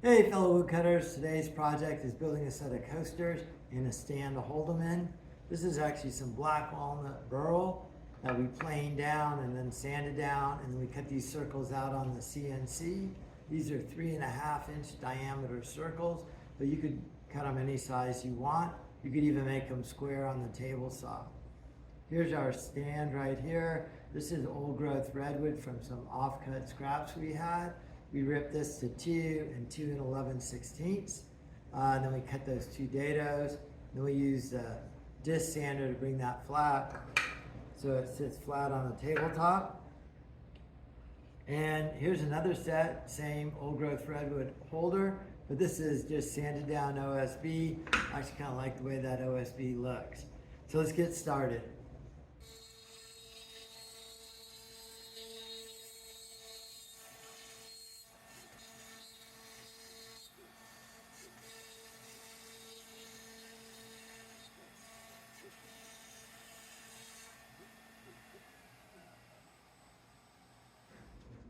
Hey fellow woodcutters, today's project is building a set of coasters and a stand to hold them in. This is actually some black walnut burl that we planed down and then sanded down, and then we cut these circles out on the CNC. These are 3.5-inch diameter circles, but you could cut them any size you want. You could even make them square on the table saw. Here's our stand right here. This is old growth redwood from some offcut scraps we had. We ripped this to 2 and 2 11/16. And then we cut those 2 dados. Then we used a disc sander to bring that flat so it sits flat on the tabletop. And here's another set, same old growth redwood holder, but this is just sanded down OSB. I actually kind of like the way that OSB looks. So let's get started.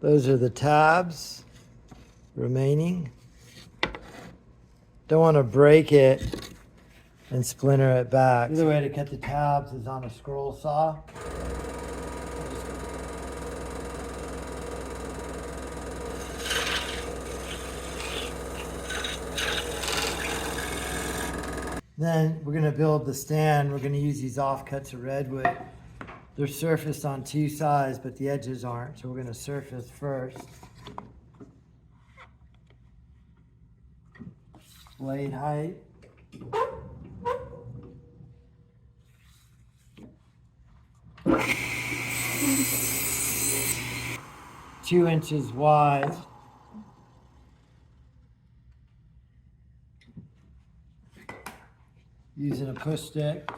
Those are the tabs remaining. Don't want to break it and splinter it back. The other way to cut the tabs is on a scroll saw. Then we're going to build the stand. We're going to use these offcuts of redwood. They're surfaced on 2 sides, but the edges aren't, so we're going to surface first. Blade height. Two inches wide. Using a push stick.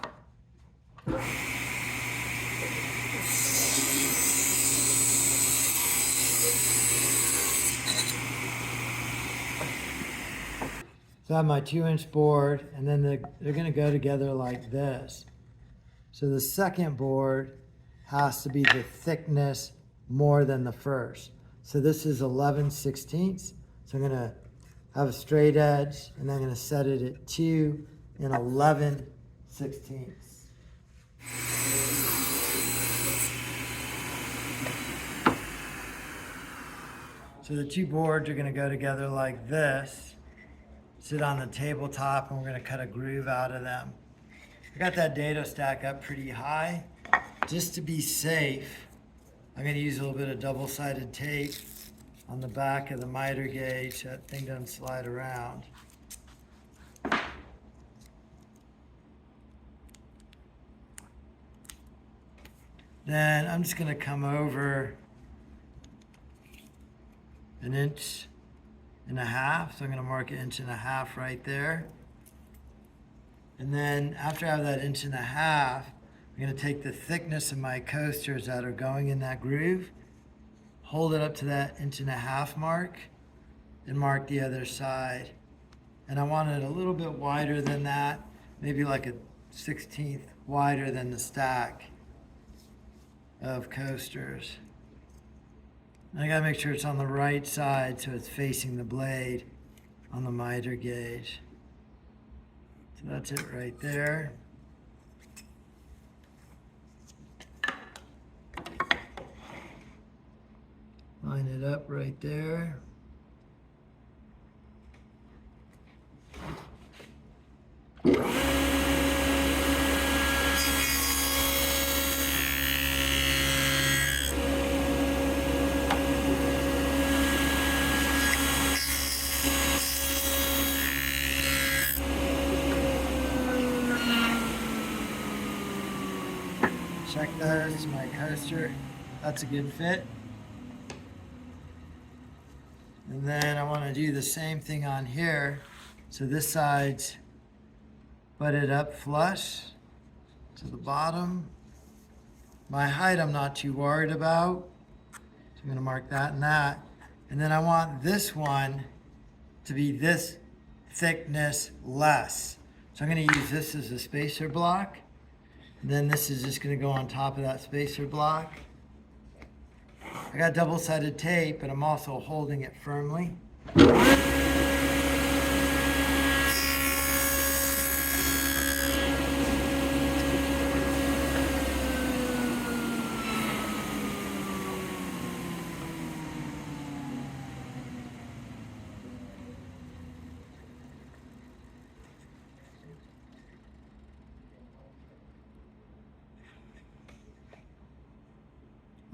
So I have my 2-inch board, and then they're going to go together like this. So the second board has to be the thickness more than the first. So this is 11/16. So I'm going to have a straight edge, and I'm going to set it at 2 and 11/16. So the 2 boards are going to go together like this. Sit on the tabletop, and we're going to cut a groove out of them. I got that dado stack up pretty high. Just to be safe, I'm going to use a little bit of double-sided tape on the back of the miter gauge so that thing doesn't slide around. Then I'm just going to come over 1.5 inches. So I'm going to mark 1.5 inches right there. And then after I have that 1.5 inches, I'm going to take the thickness of my coasters that are going in that groove, hold it up to that 1.5 inch mark, and mark the other side. And I want it a little bit wider than that, maybe like a 1/16 wider than the stack of coasters. And I gotta make sure it's on the right side so it's facing the blade on the miter gauge. So that's it right there. Line it up right there. Check those, my coaster, that's a good fit. And then I want to do the same thing on here. So this side's butted up flush to the bottom. My height I'm not too worried about. So I'm going to mark that and that. And then I want this one to be this thickness less. So I'm going to use this as a spacer block. And then this is just going to go on top of that spacer block. I got double-sided tape, but I'm also holding it firmly.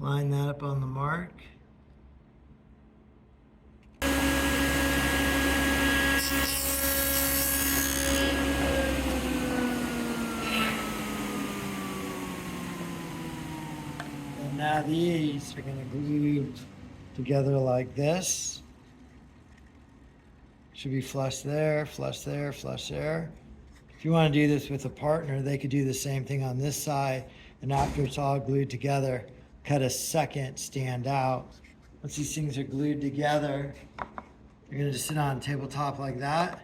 Line that up on the mark. And now these are going to glue together like this. Should be flush there, flush there, flush there. If you want to do this with a partner, they could do the same thing on this side. And after it's all glued together, cut a second stand out. Once these things are glued together, you're going to just sit on a tabletop like that.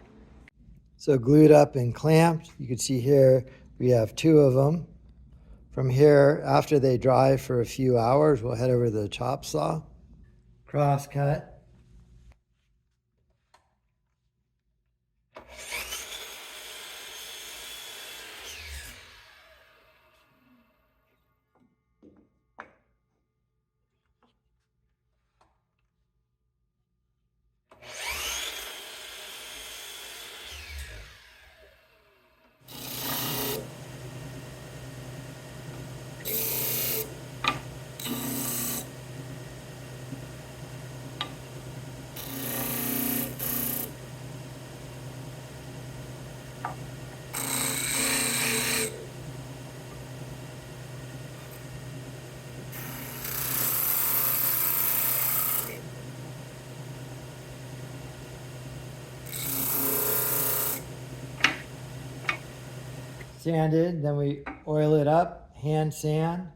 So glued up and clamped, you can see here we have 2 of them. From here, after they dry for a few hours, we'll head over to the chop saw. Cross cut. Sanded, then we oil it up, hand sand.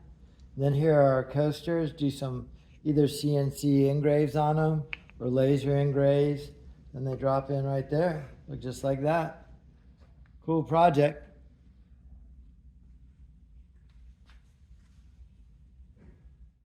Then here are our coasters. Do some either CNC engraves on them or laser engraves. Then they drop in right there. Look just like that. Cool project.